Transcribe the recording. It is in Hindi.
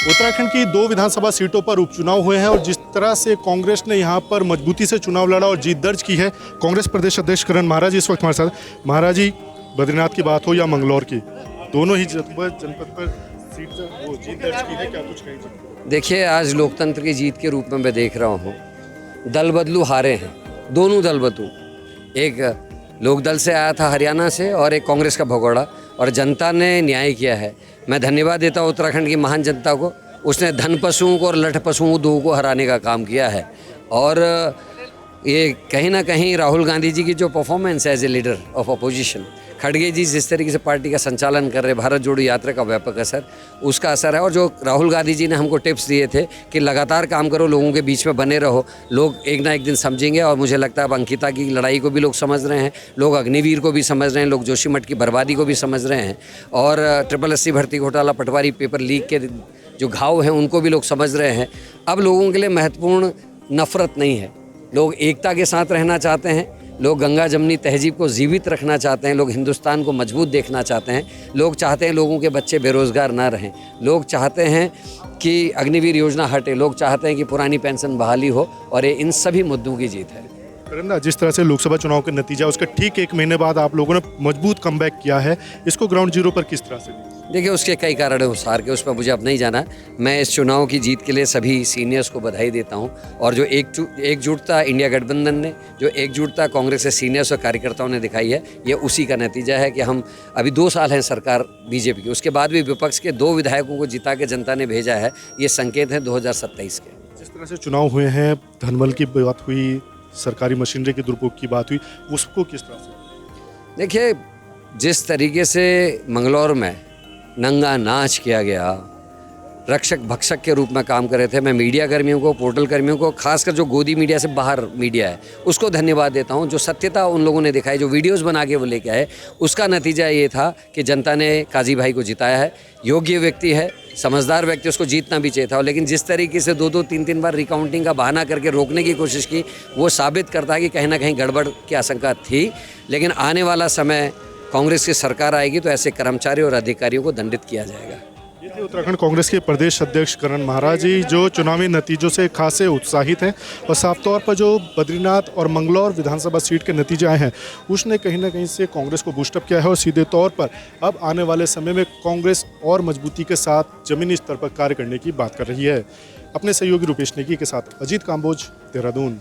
उत्तराखंड की 2 विधानसभा सीटों पर उपचुनाव हुए हैं और जिस तरह से कांग्रेस ने यहां पर मजबूती से चुनाव लड़ा और जीत दर्ज की है, कांग्रेस प्रदेश अध्यक्ष करण महाराज इस वक्त हमारे साथ। महाराज जी, बद्रीनाथ की बात हो या मंगलौर की, दोनों ही जनपद पर जीत दर्ज की है, क्या कुछ कहेंगे? देखिए, आज लोकतंत्र की जीत के रूप में मैं देख रहा हूँ, दल बदलू हारे हैं, दोनों दल बदलू। एक लोकदल से आया था हरियाणा से और एक कांग्रेस का भगोड़ा, और जनता ने न्याय किया है। मैं धन्यवाद देता हूँ उत्तराखंड की महान जनता को। उसने धन पशुओं को और लठ पशुओं दो को हराने का काम किया है। और ये कहीं ना कहीं राहुल गांधी जी की जो परफॉर्मेंस है as a leader of opposition, खड़गे जी जिस तरीके से पार्टी का संचालन कर रहे, भारत जोड़ो यात्रा का व्यापक असर, उसका असर है। और जो राहुल गांधी जी ने हमको टिप्स दिए थे कि लगातार काम करो, लोगों के बीच में बने रहो, लोग एक ना एक दिन समझेंगे। और मुझे लगता है अब अंकिता की लड़ाई को भी लोग समझ रहे हैं, लोग अग्निवीर को भी समझ रहे हैं, लोग जोशीमठ की बर्बादी को भी समझ रहे हैं, और SSC भर्ती घोटाला, पटवारी पेपर लीक के जो घाव हैं उनको भी लोग समझ रहे हैं। अब लोगों के लिए महत्वपूर्ण नफरत नहीं है, लोग एकता के साथ रहना चाहते हैं, लोग गंगा जमनी तहजीब को जीवित रखना चाहते हैं, लोग हिंदुस्तान को मजबूत देखना चाहते हैं, लोग चाहते हैं लोगों के बच्चे बेरोज़गार ना रहें, लोग चाहते हैं कि अग्निवीर योजना हटे, लोग चाहते हैं कि पुरानी पेंशन बहाली हो, और ये इन सभी मुद्दों की जीत है। करण, जिस तरह से लोकसभा चुनाव का नतीजा, उसका ठीक 1 महीने बाद आप लोगों ने मजबूत कमबैक किया है, इसको ग्राउंड जीरो पर किस तरह से? देखिए, उसके कई कारण हैं उस हार के, उस पर मुझे अब नहीं जाना। मैं इस चुनाव की जीत के लिए सभी सीनियर्स को बधाई देता हूं, और जो एकजुटता इंडिया गठबंधन ने, जो एकजुटता कांग्रेस के सीनियर्स और कार्यकर्ताओं ने दिखाई है, ये उसी का नतीजा है कि हम अभी 2 साल हैं सरकार बीजेपी की, उसके बाद भी विपक्ष के 2 विधायकों को जिता के जनता ने भेजा है। ये संकेत हैं 2027 के। जिस तरह से चुनाव हुए हैं, धनबल की बात हुई, सरकारी मशीनरी के दुरुपयोग की बात हुई, उसको किस तरह से? देखिए, जिस तरीके से मंगलौर में नंगा नाच किया गया, रक्षक भक्षक के रूप में काम कर रहे थे, मैं मीडिया कर्मियों को, पोर्टल कर्मियों को, खासकर जो गोदी मीडिया से बाहर मीडिया है, उसको धन्यवाद देता हूं। जो सत्यता उन लोगों ने दिखाई, जो वीडियोस बना के वो लेके आए, उसका नतीजा ये था कि जनता ने काजी भाई को जिताया है। योग्य व्यक्ति है, समझदार व्यक्ति, उसको जीतना भी चाहिए था, लेकिन जिस तरीके से 2-2, 3-3 बार रिकाउंटिंग का बहाना करके रोकने की कोशिश की, वो साबित करता है कि कहीं ना कहीं गड़बड़ की आशंका थी। लेकिन आने वाला समय कांग्रेस की सरकार आएगी तो ऐसे कर्मचारी और अधिकारियों को दंडित किया जाएगा। ये थे उत्तराखंड कांग्रेस के प्रदेश अध्यक्ष करण महाराज जी, जो चुनावी नतीजों से खासे उत्साहित हैं, और साफ तौर पर जो बद्रीनाथ और मंगलौर विधानसभा सीट के नतीजे आए हैं, उसने कहीं ना कहीं से कांग्रेस को बूस्टअप किया है, और सीधे तौर पर अब आने वाले समय में कांग्रेस और मजबूती के साथ जमीनी स्तर पर कार्य करने की बात कर रही है। अपने सहयोगी रुपेश नेगी के साथ अजीत काम्बोज, देहरादून।